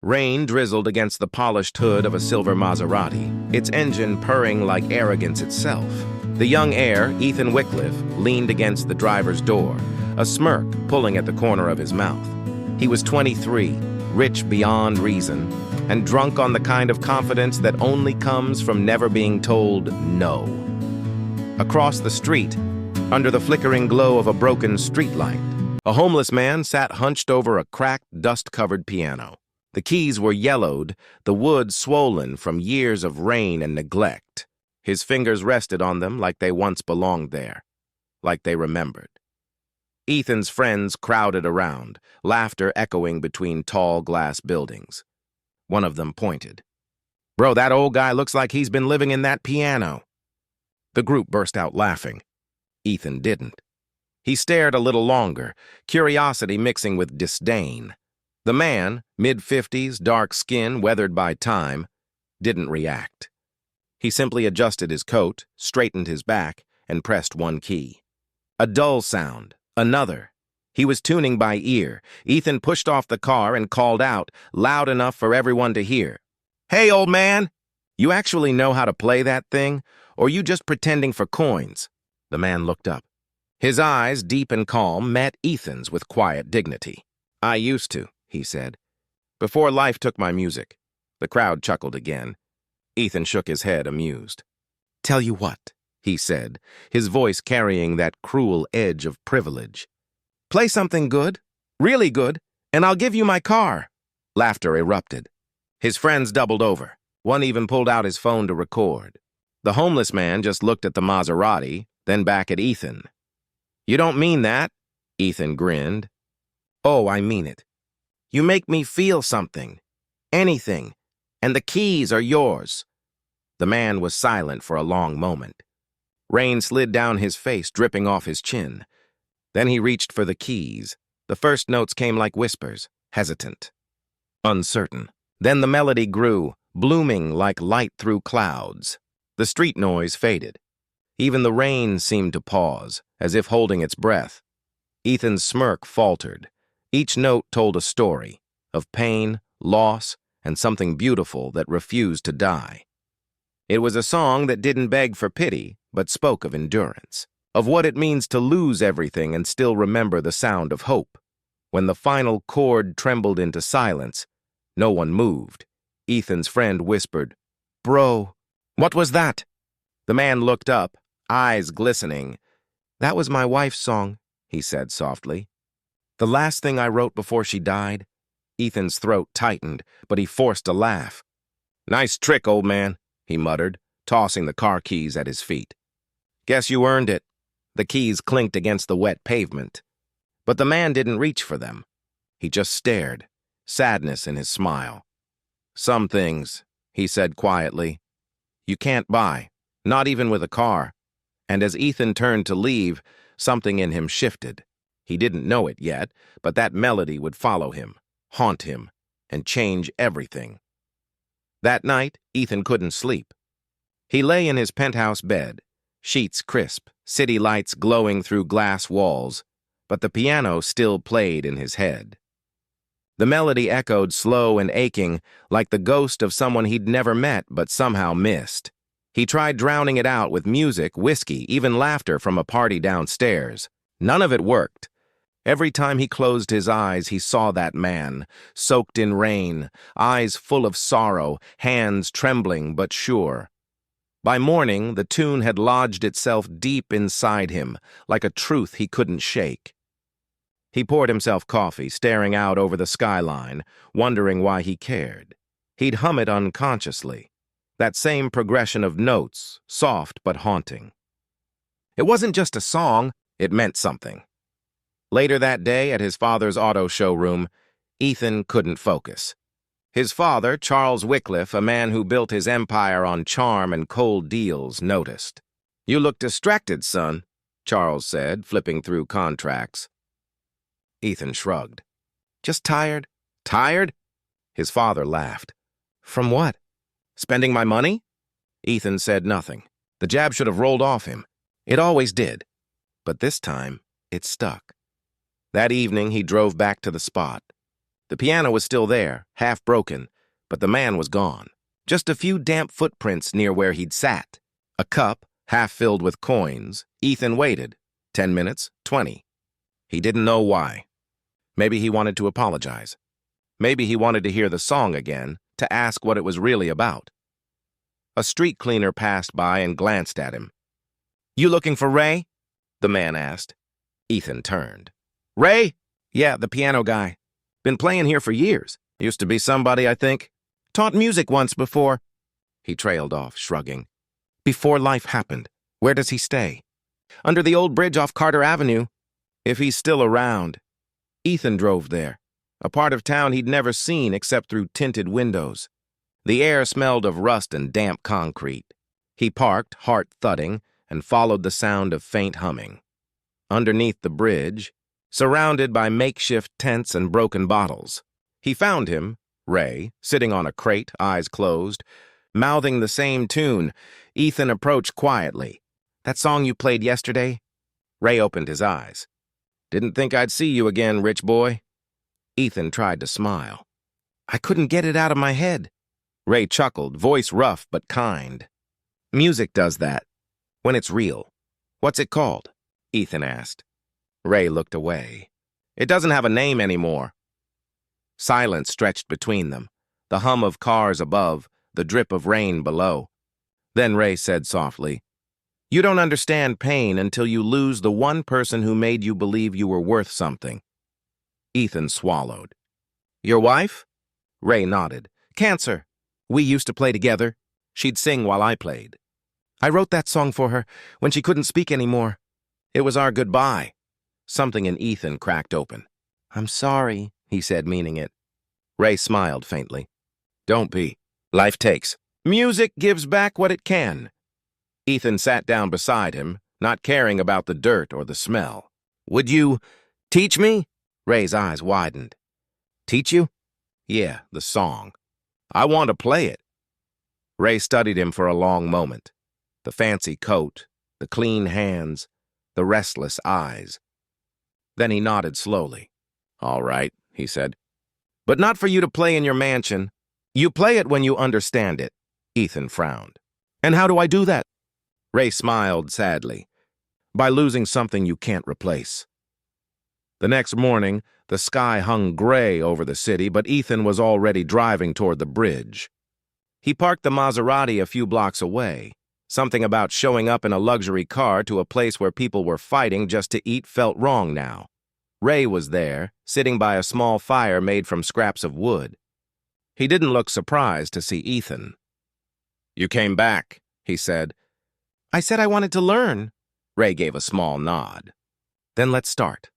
Rain drizzled against the polished hood of a silver Maserati, its engine purring like arrogance itself. The young heir, Ethan Wycliffe, leaned against the driver's door, a smirk pulling at the corner of his mouth. He was 23, rich beyond reason, and drunk on the kind of confidence that only comes from never being told no. Across the street, under the flickering glow of a broken streetlight, a homeless man sat hunched over a cracked, dust-covered piano. The keys were yellowed, the wood swollen from years of rain and neglect. His fingers rested on them like they once belonged there, like they remembered. Ethan's friends crowded around, laughter echoing between tall glass buildings. One of them pointed. "Bro, that old guy looks like he's been living in that piano." The group burst out laughing. Ethan didn't. He stared a little longer, curiosity mixing with disdain. The man, mid-50s, dark skin, weathered by time, didn't react. He simply adjusted his coat, straightened his back, and pressed one key. A dull sound, another. He was tuning by ear. Ethan pushed off the car and called out, loud enough for everyone to hear. "Hey, old man! You actually know how to play that thing, or you just pretending for coins?" The man looked up. His eyes, deep and calm, met Ethan's with quiet dignity. "I used to," he said, "before life took my music." The crowd chuckled again. Ethan shook his head, amused. "Tell you what," he said, his voice carrying that cruel edge of privilege. "Play something good, really good, and I'll give you my car." Laughter erupted. His friends doubled over. One even pulled out his phone to record. The homeless man just looked at the Maserati, then back at Ethan. "You don't mean that?" Ethan grinned. "Oh, I mean it. You make me feel something. Anything. And the keys are yours." The man was silent for a long moment. Rain slid down his face, dripping off his chin. Then he reached for the keys. The first notes came like whispers, hesitant, uncertain. Then the melody grew, blooming like light through clouds. The street noise faded. Even the rain seemed to pause, as if holding its breath. Ethan's smirk faltered. Each note told a story of pain, loss, and something beautiful that refused to die. It was a song that didn't beg for pity, but spoke of endurance, of what it means to lose everything and still remember the sound of hope. When the final chord trembled into silence, no one moved. Ethan's friend whispered, "Bro, what was that?" The man looked up, eyes glistening. "That was my wife's song," he said softly. "The last thing I wrote before she died." Ethan's throat tightened, but he forced a laugh. "Nice trick, old man," he muttered, tossing the car keys at his feet. "Guess you earned it." The keys clinked against the wet pavement. But the man didn't reach for them. He just stared, sadness in his smile. "Some things," he said quietly, "you can't buy, not even with a car." And as Ethan turned to leave, something in him shifted. He didn't know it yet, but that melody would follow him, haunt him, and change everything. That night, Ethan couldn't sleep. He lay in his penthouse bed, sheets crisp, city lights glowing through glass walls, but the piano still played in his head. The melody echoed slow and aching, like the ghost of someone he'd never met but somehow missed. He tried drowning it out with music, whiskey, even laughter from a party downstairs. None of it worked. Every time he closed his eyes, he saw that man, soaked in rain, eyes full of sorrow, hands trembling but sure. By morning, the tune had lodged itself deep inside him, like a truth he couldn't shake. He poured himself coffee, staring out over the skyline, wondering why he cared. He'd hum it unconsciously, that same progression of notes, soft but haunting. It wasn't just a song, it meant something. Later that day, at his father's auto showroom, Ethan couldn't focus. His father, Charles Wycliffe, a man who built his empire on charm and cold deals, noticed. "You look distracted, son," Charles said, flipping through contracts. Ethan shrugged. "Just tired." "Tired?" His father laughed. "From what? Spending my money?" Ethan said nothing. The jab should have rolled off him. It always did. But this time, it stuck. That evening, he drove back to the spot. The piano was still there, half broken, but the man was gone. Just a few damp footprints near where he'd sat. A cup, half filled with coins. Ethan waited. 10 minutes, 20. He didn't know why. Maybe he wanted to apologize. Maybe he wanted to hear the song again, to ask what it was really about. A street cleaner passed by and glanced at him. "You looking for Ray?" the man asked. Ethan turned. "Ray? Yeah, the piano guy. Been playing here for years. Used to be somebody, I think. Taught music once before." He trailed off, shrugging. "Before life happened. Where does he stay?" "Under the old bridge off Carter Avenue. If he's still around." Ethan drove there, a part of town he'd never seen except through tinted windows. The air smelled of rust and damp concrete. He parked, heart thudding, and followed the sound of faint humming. Underneath the bridge, surrounded by makeshift tents and broken bottles, he found him, Ray, sitting on a crate, eyes closed, mouthing the same tune. Ethan approached quietly. "That song you played yesterday?" Ray opened his eyes. "Didn't think I'd see you again, rich boy." Ethan tried to smile. "I couldn't get it out of my head." Ray chuckled, voice rough but kind. "Music does that, when it's real." "What's it called?" Ethan asked. Ray looked away. "It doesn't have a name anymore." Silence stretched between them, the hum of cars above, the drip of rain below. Then Ray said softly, "You don't understand pain until you lose the one person who made you believe you were worth something." Ethan swallowed. "Your wife?" Ray nodded. "Cancer. We used to play together. She'd sing while I played. I wrote that song for her when she couldn't speak anymore. It was our goodbye." Something in Ethan cracked open. "I'm sorry," he said, meaning it. Ray smiled faintly. "Don't be. Life takes. Music gives back what it can." Ethan sat down beside him, not caring about the dirt or the smell. "Would you teach me?" Ray's eyes widened. "Teach you?" "Yeah, the song. I want to play it." Ray studied him for a long moment. The fancy coat, the clean hands, the restless eyes. Then he nodded slowly. "All right," he said. "But not for you to play in your mansion. You play it when you understand it." Ethan frowned. "And how do I do that?" Ray smiled sadly. "By losing something you can't replace." The next morning, the sky hung gray over the city, but Ethan was already driving toward the bridge. He parked the Maserati a few blocks away. Something about showing up in a luxury car to a place where people were fighting just to eat felt wrong now. Ray was there, sitting by a small fire made from scraps of wood. He didn't look surprised to see Ethan. "You came back," he said. "I said I wanted to learn." Ray gave a small nod. "Then let's start."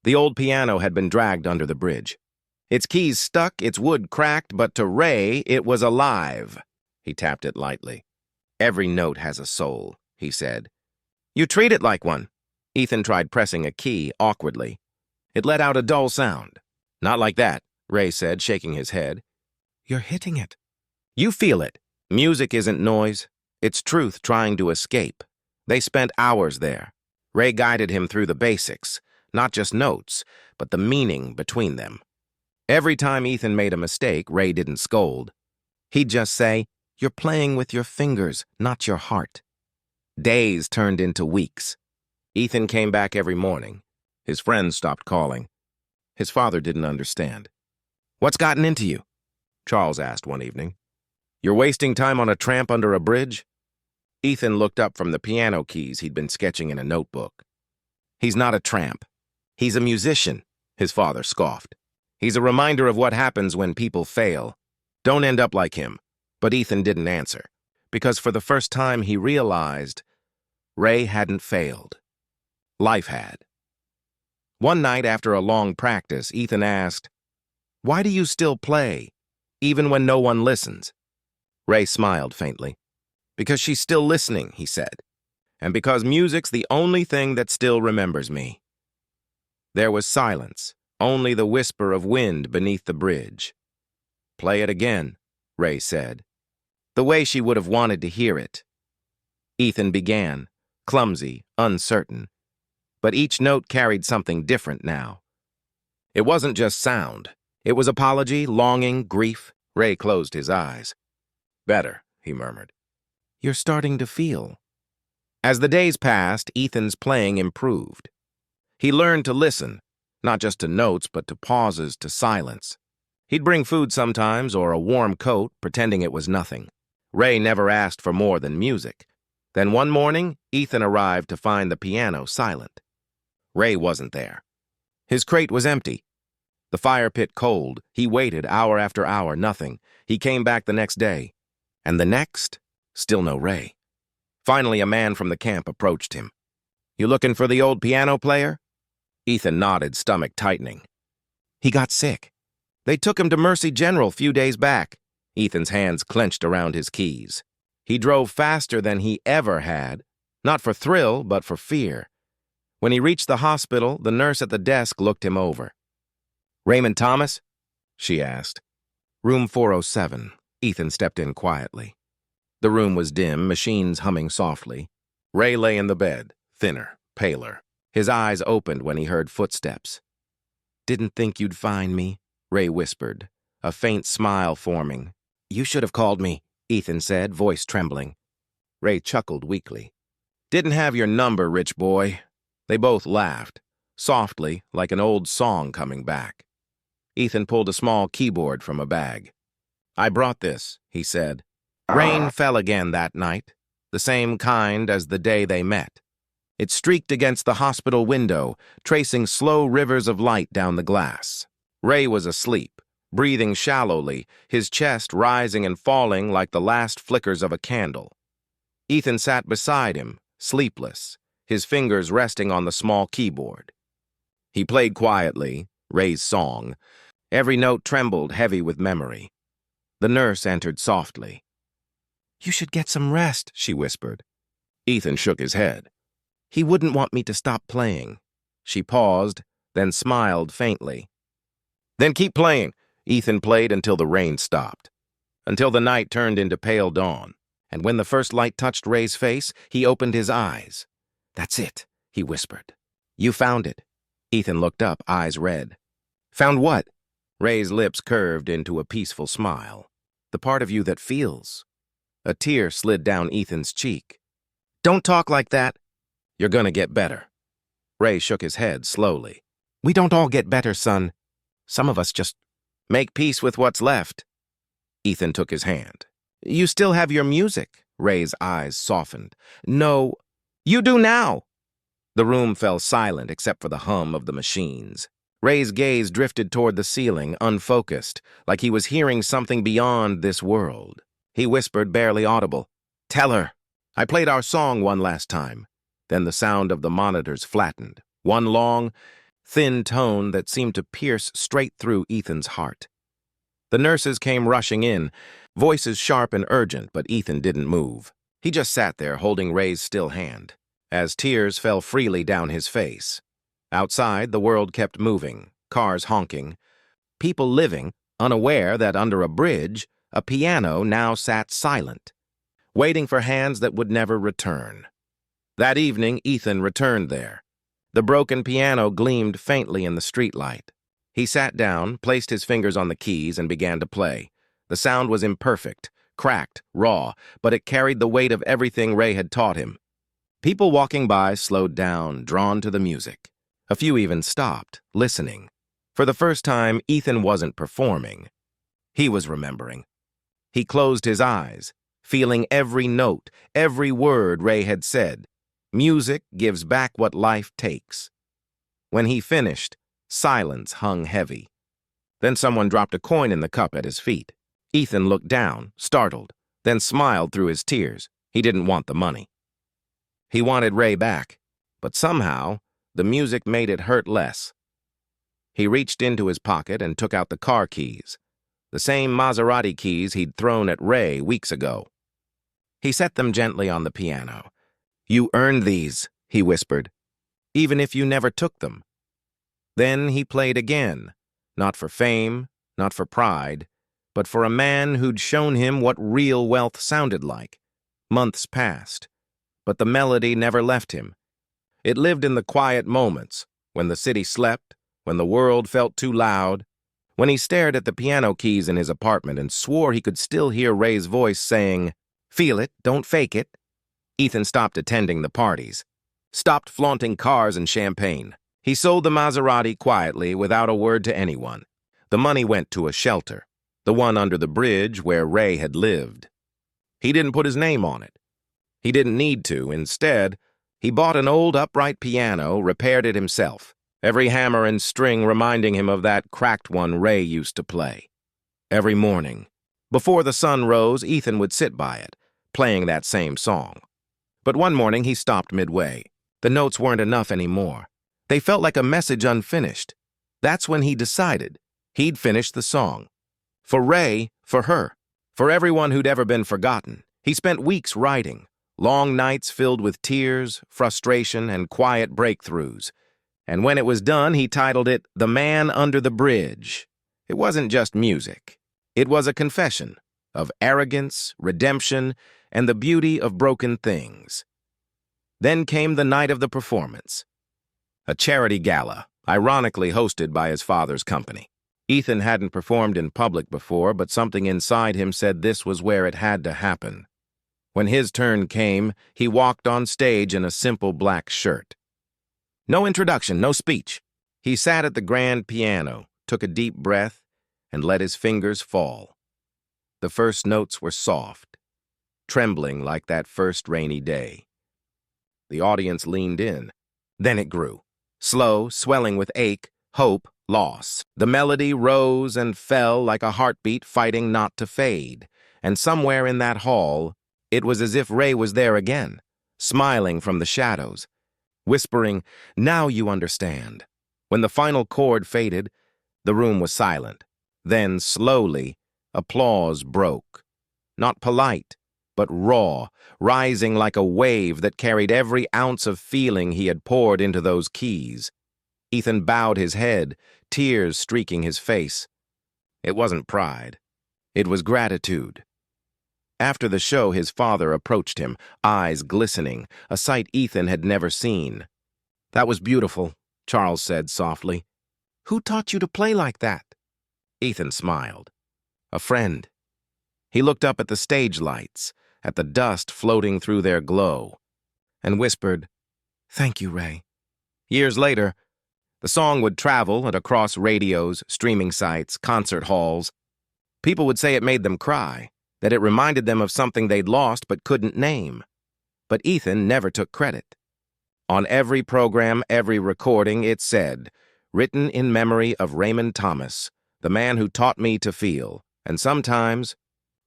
The old piano had been dragged under the bridge. Its keys stuck, its wood cracked, but to Ray it was alive. He tapped it lightly. "Every note has a soul," he said. "You treat it like one." Ethan tried pressing a key awkwardly. It let out a dull sound. "Not like that," Ray said, shaking his head. "You're hitting it." "You feel it. Music isn't noise. It's truth trying to escape." They spent hours there. Ray guided him through the basics, not just notes, but the meaning between them. Every time Ethan made a mistake, Ray didn't scold. He'd just say, "You're playing with your fingers, not your heart." Days turned into weeks. Ethan came back every morning. His friends stopped calling. His father didn't understand. "What's gotten into you?" Charles asked one evening. "You're wasting time on a tramp under a bridge?" Ethan looked up from the piano keys he'd been sketching in a notebook. "He's not a tramp. He's a musician," his father scoffed. "He's a reminder of what happens when people fail. Don't end up like him." But Ethan didn't answer, because for the first time he realized Ray hadn't failed. Life had. One night after a long practice, Ethan asked, "Why do you still play, even when no one listens?" Ray smiled faintly. "Because she's still listening," he said, "and because music's the only thing that still remembers me." There was silence, only the whisper of wind beneath the bridge. "Play it again," Ray said, the way she would have wanted to hear it. Ethan began, clumsy, uncertain, but each note carried something different now. It wasn't just sound. It was apology, longing, grief. Ray closed his eyes. "Better," he murmured. "You're starting to feel." As the days passed, Ethan's playing improved. He learned to listen, not just to notes, but to pauses, to silence. He'd bring food sometimes, or a warm coat, pretending it was nothing. Ray never asked for more than music. Then one morning, Ethan arrived to find the piano silent. Ray wasn't there. His crate was empty. The fire pit cold. He waited hour after hour, nothing. He came back the next day. And the next, still no Ray. Finally, a man from the camp approached him. "You looking for the old piano player?" Ethan nodded, stomach tightening. "He got sick. They took him to Mercy General a few days back." Ethan's hands clenched around his keys. He drove faster than he ever had, not for thrill, but for fear. When he reached the hospital, the nurse at the desk looked him over. "Raymond Thomas?" she asked. "Room 407. Ethan stepped in quietly. The room was dim, machines humming softly. Ray lay in the bed, thinner, paler. His eyes opened when he heard footsteps. "Didn't think you'd find me," Ray whispered, a faint smile forming. "You should have called me," Ethan said, voice trembling. Ray chuckled weakly. "Didn't have your number, rich boy." They both laughed, softly, like an old song coming back. Ethan pulled a small keyboard from a bag. "I brought this," he said. Rain fell again that night, the same kind as the day they met. It streaked against the hospital window, tracing slow rivers of light down the glass. Ray was asleep, breathing shallowly, his chest rising and falling like the last flickers of a candle. Ethan sat beside him, sleepless, his fingers resting on the small keyboard. He played quietly, Ray's song. Every note trembled, heavy with memory. The nurse entered softly. "You should get some rest," she whispered. Ethan shook his head. "He wouldn't want me to stop playing." She paused, then smiled faintly. "Then keep playing." Ethan played until the rain stopped, until the night turned into pale dawn. And when the first light touched Ray's face, he opened his eyes. "That's it," he whispered. "You found it." Ethan looked up, eyes red. "Found what?" Ray's lips curved into a peaceful smile. "The part of you that feels." A tear slid down Ethan's cheek. "Don't talk like that." "You're gonna get better." Ray shook his head slowly. "We don't all get better, son. Some of us just make peace with what's left." Ethan took his hand. "You still have your music." Ray's eyes softened. "No, you do now." The room fell silent except for the hum of the machines. Ray's gaze drifted toward the ceiling, unfocused, like he was hearing something beyond this world. He whispered, barely audible, "Tell her. I played our song one last time." Then the sound of the monitors flattened. One long, thin tone that seemed to pierce straight through Ethan's heart. The nurses came rushing in, voices sharp and urgent, but Ethan didn't move. He just sat there holding Ray's still hand, as tears fell freely down his face. Outside, the world kept moving, cars honking, people living, unaware that under a bridge, a piano now sat silent, waiting for hands that would never return. That evening, Ethan returned there. The broken piano gleamed faintly in the streetlight. He sat down, placed his fingers on the keys, and began to play. The sound was imperfect, cracked, raw, but it carried the weight of everything Ray had taught him. People walking by slowed down, drawn to the music. A few even stopped, listening. For the first time, Ethan wasn't performing. He was remembering. He closed his eyes, feeling every note, every word Ray had said. Music gives back what life takes. When he finished, silence hung heavy. Then someone dropped a coin in the cup at his feet. Ethan looked down, startled, then smiled through his tears. He didn't want the money. He wanted Ray back, but somehow, the music made it hurt less. He reached into his pocket and took out the car keys, the same Maserati keys he'd thrown at Ray weeks ago. He set them gently on the piano. "You earned these," he whispered, "even if you never took them." Then he played again, not for fame, not for pride, but for a man who'd shown him what real wealth sounded like. Months passed, but the melody never left him. It lived in the quiet moments, when the city slept, when the world felt too loud, When he stared at the piano keys in his apartment and swore he could still hear Ray's voice saying, "Feel it, don't fake it," Ethan stopped attending the parties, stopped flaunting cars and champagne. He sold the Maserati quietly without a word to anyone. The money went to a shelter, the one under the bridge where Ray had lived. He didn't put his name on it. He didn't need to. Instead, he bought an old upright piano, repaired it himself, every hammer and string reminding him of that cracked one Ray used to play. Every morning, before the sun rose, Ethan would sit by it, playing that same song. But one morning he stopped midway. The notes weren't enough anymore. They felt like a message unfinished. That's when he decided he'd finish the song. For Ray, for her, for everyone who'd ever been forgotten. He spent weeks writing, long nights filled with tears, frustration, and quiet breakthroughs. And when it was done, he titled it "The Man Under the Bridge." It wasn't just music. It was a confession of arrogance, redemption, and the beauty of broken things. Then came the night of the performance. A charity gala, ironically hosted by his father's company. Ethan hadn't performed in public before, but something inside him said this was where it had to happen. When his turn came, he walked on stage in a simple black shirt. No introduction, no speech. He sat at the grand piano, took a deep breath, and let his fingers fall. The first notes were soft, trembling like that first rainy day. The audience leaned in. Then it grew. Slow, swelling with ache, hope, loss. The melody rose and fell like a heartbeat fighting not to fade. And somewhere in that hall, it was as if Ray was there again, smiling from the shadows, whispering, "Now you understand." When the final chord faded, the room was silent. Then, slowly, applause broke. Not polite, but raw, rising like a wave that carried every ounce of feeling he had poured into those keys. Ethan bowed his head, tears streaking his face. It wasn't pride. It was gratitude. After the show, his father approached him, eyes glistening, a sight Ethan had never seen. "That was beautiful," Charles said softly. "Who taught you to play like that?" Ethan smiled. "A friend." He looked up at the stage lights, at the dust floating through their glow, and whispered, "Thank you, Ray." Years later, the song would travel and across radios, streaming sites, concert halls. People would say it made them cry, that it reminded them of something they'd lost but couldn't name. But Ethan never took credit. On every program, every recording, it said, "Written in memory of Raymond Thomas, the man who taught me to feel." And sometimes,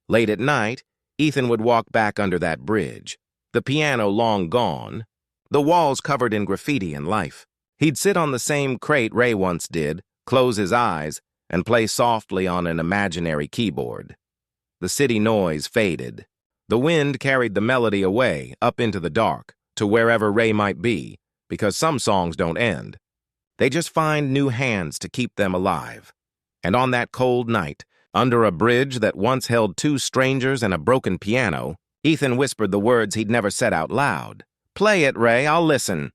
late at night, Ethan would walk back under that bridge, the piano long gone, the walls covered in graffiti and life. He'd sit on the same crate Ray once did, close his eyes, and play softly on an imaginary keyboard. The city noise faded. The wind carried the melody away, up into the dark, to wherever Ray might be, because some songs don't end. They just find new hands to keep them alive. And on that cold night, under a bridge that once held two strangers and a broken piano, Ethan whispered the words he'd never said out loud. "Play it, Ray, I'll listen."